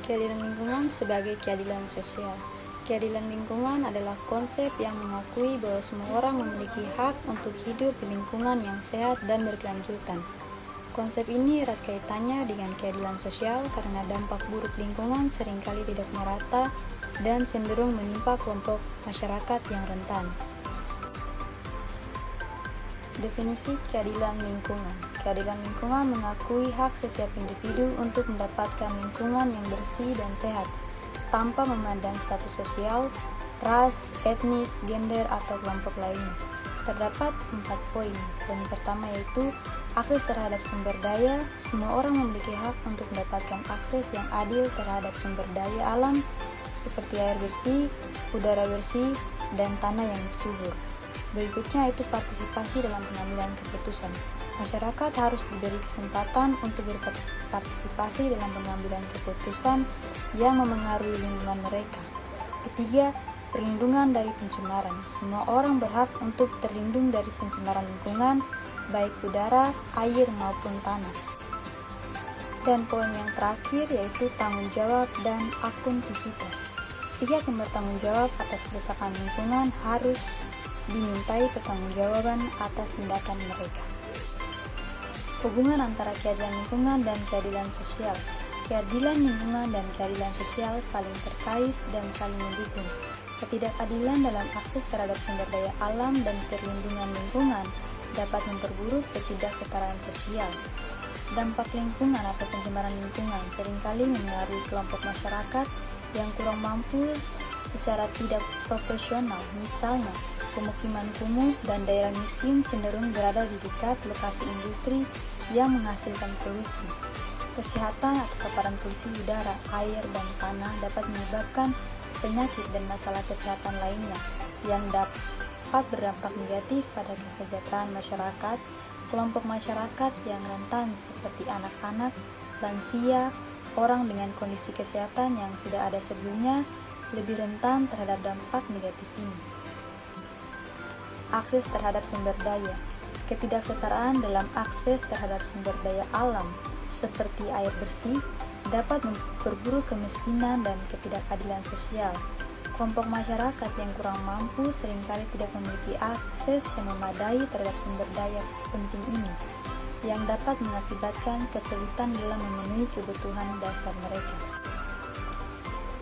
Keadilan lingkungan sebagai keadilan sosial. Keadilan lingkungan adalah konsep yang mengakui bahwa semua orang memiliki hak untuk hidup di lingkungan yang sehat dan berkelanjutan. Konsep ini erat kaitannya dengan keadilan sosial karena dampak buruk lingkungan seringkali tidak merata dan cenderung menimpa kelompok masyarakat yang rentan. Definisi keadilan lingkungan. Keadilan lingkungan mengakui hak setiap individu untuk mendapatkan lingkungan yang bersih dan sehat, tanpa memandang status sosial, ras, etnis, gender, atau kelompok lainnya. Terdapat 4 poin. Poin pertama yaitu akses terhadap sumber daya. Semua orang memiliki hak untuk mendapatkan akses yang adil terhadap sumber daya alam seperti air bersih, udara bersih, dan tanah yang subur. Berikutnya yaitu partisipasi dalam pengambilan keputusan. Masyarakat harus diberi kesempatan untuk berpartisipasi dalam pengambilan keputusan yang memengaruhi lingkungan mereka. Ketiga, perlindungan dari pencemaran. Semua orang berhak untuk terlindung dari pencemaran lingkungan, baik udara, air, maupun tanah. Dan poin yang terakhir yaitu tanggung jawab dan akuntivitas. Pihak yang bertanggung jawab atas kerusakan lingkungan harus dimintai pertanggungjawaban atas tindakan mereka. Hubungan antara keadilan lingkungan dan keadilan sosial. Keadilan lingkungan dan keadilan sosial saling terkait dan saling mendukung. Ketidakadilan dalam akses terhadap sumber daya alam dan perlindungan lingkungan dapat memperburuk ketidaksetaraan sosial. Dampak lingkungan atau pencemaran lingkungan seringkali memengaruhi kelompok masyarakat yang kurang mampu secara tidak proporsional. Misalnya, pemukiman kumuh dan daerah miskin cenderung berada di dekat lokasi industri yang menghasilkan polusi. Kesehatan atau paparan polusi udara, air, dan tanah dapat menyebabkan penyakit dan masalah kesehatan lainnya yang dapat berdampak negatif pada kesejahteraan masyarakat. Kelompok masyarakat yang rentan seperti anak-anak, lansia, orang dengan kondisi kesehatan yang sudah ada sebelumnya lebih rentan terhadap dampak negatif ini. Akses terhadap sumber daya. Ketidaksetaraan dalam akses terhadap sumber daya alam seperti air bersih dapat memperburuk kemiskinan dan ketidakadilan sosial. Kelompok masyarakat yang kurang mampu seringkali tidak memiliki akses yang memadai terhadap sumber daya penting ini, yang dapat mengakibatkan kesulitan dalam memenuhi kebutuhan dasar mereka.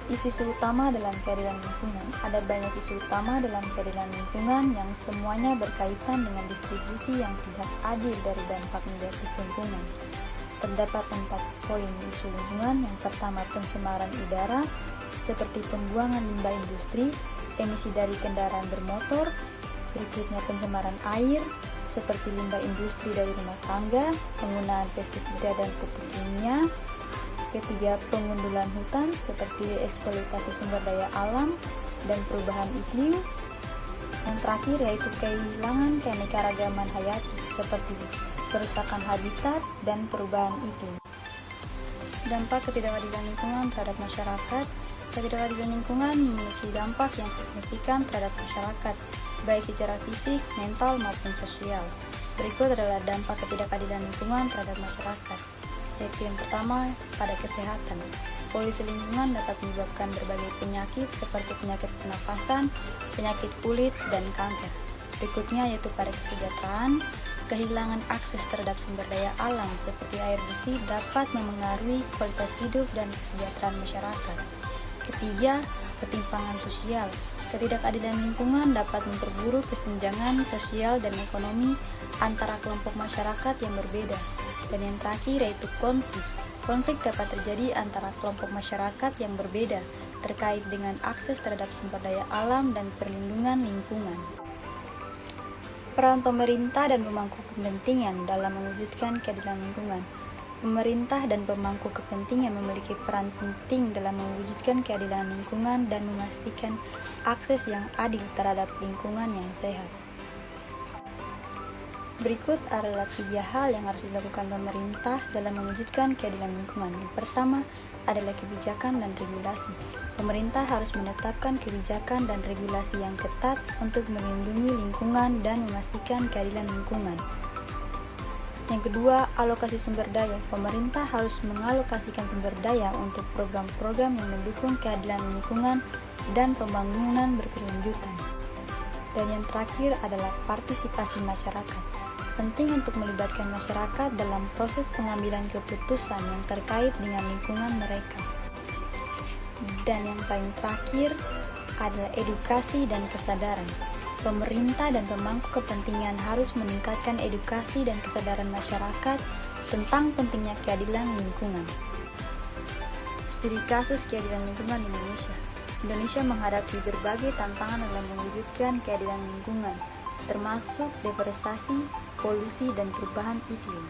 Isu-isu utama dalam keadilan lingkungan. Ada banyak isu utama dalam keadilan lingkungan yang semuanya berkaitan dengan distribusi yang tidak adil dari dampak negatif lingkungan. Terdapat 4 poin isu lingkungan. Yang pertama, pencemaran udara seperti pembuangan limbah industri, emisi dari kendaraan bermotor. Berikutnya, pencemaran air seperti limbah industri dari rumah tangga, penggunaan pestisida dan pupuk kimia. Ketiga, pengundulan hutan seperti eksploitasi sumber daya alam dan perubahan iklim. Yang terakhir yaitu kehilangan keanekaragaman hayati seperti kerusakan habitat dan perubahan iklim. Dampak ketidakadilan lingkungan terhadap masyarakat. Ketidakadilan lingkungan memiliki dampak yang signifikan terhadap masyarakat, baik secara fisik, mental, maupun sosial. Berikut adalah dampak ketidakadilan lingkungan terhadap masyarakat. Yaitu yang pertama, pada kesehatan. Polusi lingkungan dapat menyebabkan berbagai penyakit seperti penyakit pernafasan, penyakit kulit, dan kanker. Berikutnya yaitu pada kesejahteraan. Kehilangan akses terhadap sumber daya alam seperti air bersih dapat memengaruhi kualitas hidup dan kesejahteraan masyarakat. Ketiga, ketimpangan sosial. Ketidakadilan lingkungan dapat memperburuk kesenjangan sosial dan ekonomi antara kelompok masyarakat yang berbeda. Dan yang terakhir yaitu konflik. Konflik dapat terjadi antara kelompok masyarakat yang berbeda terkait dengan akses terhadap sumber daya alam dan perlindungan lingkungan. Peran pemerintah dan pemangku kepentingan dalam mewujudkan keadilan lingkungan. Pemerintah dan pemangku kepentingan memiliki peran penting dalam mewujudkan keadilan lingkungan dan memastikan akses yang adil terhadap lingkungan yang sehat. Berikut adalah 3 hal yang harus dilakukan pemerintah dalam mewujudkan keadilan lingkungan. Yang pertama adalah kebijakan dan regulasi. Pemerintah harus menetapkan kebijakan dan regulasi yang ketat untuk melindungi lingkungan dan memastikan keadilan lingkungan. Yang kedua, alokasi sumber daya. Pemerintah harus mengalokasikan sumber daya untuk program-program yang mendukung keadilan lingkungan dan pembangunan berkelanjutan. Dan yang terakhir adalah partisipasi masyarakat. Penting untuk melibatkan masyarakat dalam proses pengambilan keputusan yang terkait dengan lingkungan mereka. Dan yang paling terakhir adalah edukasi dan kesadaran. Pemerintah dan pemangku kepentingan harus meningkatkan edukasi dan kesadaran masyarakat tentang pentingnya keadilan lingkungan. Studi kasus keadilan lingkungan di Indonesia. Indonesia menghadapi berbagai tantangan dalam mewujudkan keadilan lingkungan, termasuk deforestasi, polusi, dan perubahan iklim.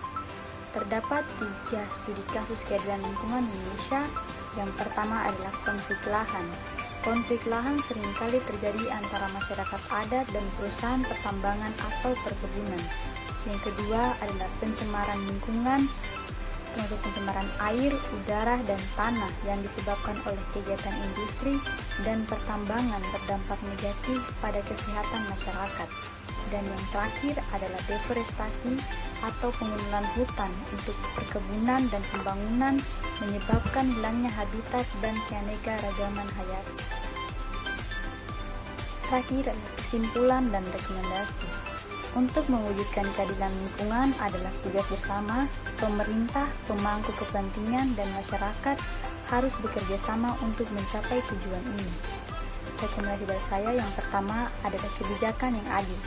Terdapat 3 studi kasus keadilan lingkungan di Indonesia. Yang pertama adalah konflik lahan. Konflik lahan seringkali terjadi antara masyarakat adat dan perusahaan pertambangan atau perkebunan. Yang kedua adalah pencemaran lingkungan, termasuk pencemaran air, udara, dan tanah yang disebabkan oleh kegiatan industri dan pertambangan berdampak negatif pada kesehatan masyarakat. Dan yang terakhir adalah deforestasi atau penggundulan hutan untuk perkebunan dan pembangunan menyebabkan hilangnya habitat dan keanekaragaman hayati. Terakhir adalah kesimpulan dan rekomendasi. Untuk mewujudkan keadilan lingkungan adalah tugas bersama. Pemerintah, pemangku kepentingan, dan masyarakat harus bekerja sama untuk mencapai tujuan ini. Rekomendasi dari saya yang pertama adalah kebijakan yang adil.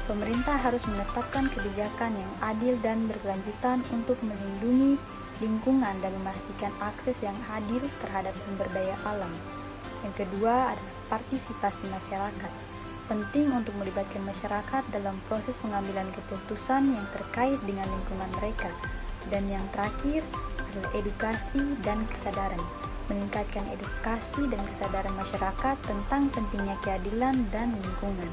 Pemerintah harus menetapkan kebijakan yang adil dan berkelanjutan untuk melindungi lingkungan dan memastikan akses yang adil terhadap sumber daya alam. Yang kedua adalah partisipasi masyarakat. Penting untuk melibatkan masyarakat dalam proses pengambilan keputusan yang terkait dengan lingkungan mereka. Dan yang terakhir adalah edukasi dan kesadaran. Meningkatkan edukasi dan kesadaran masyarakat tentang pentingnya keadilan dan lingkungan.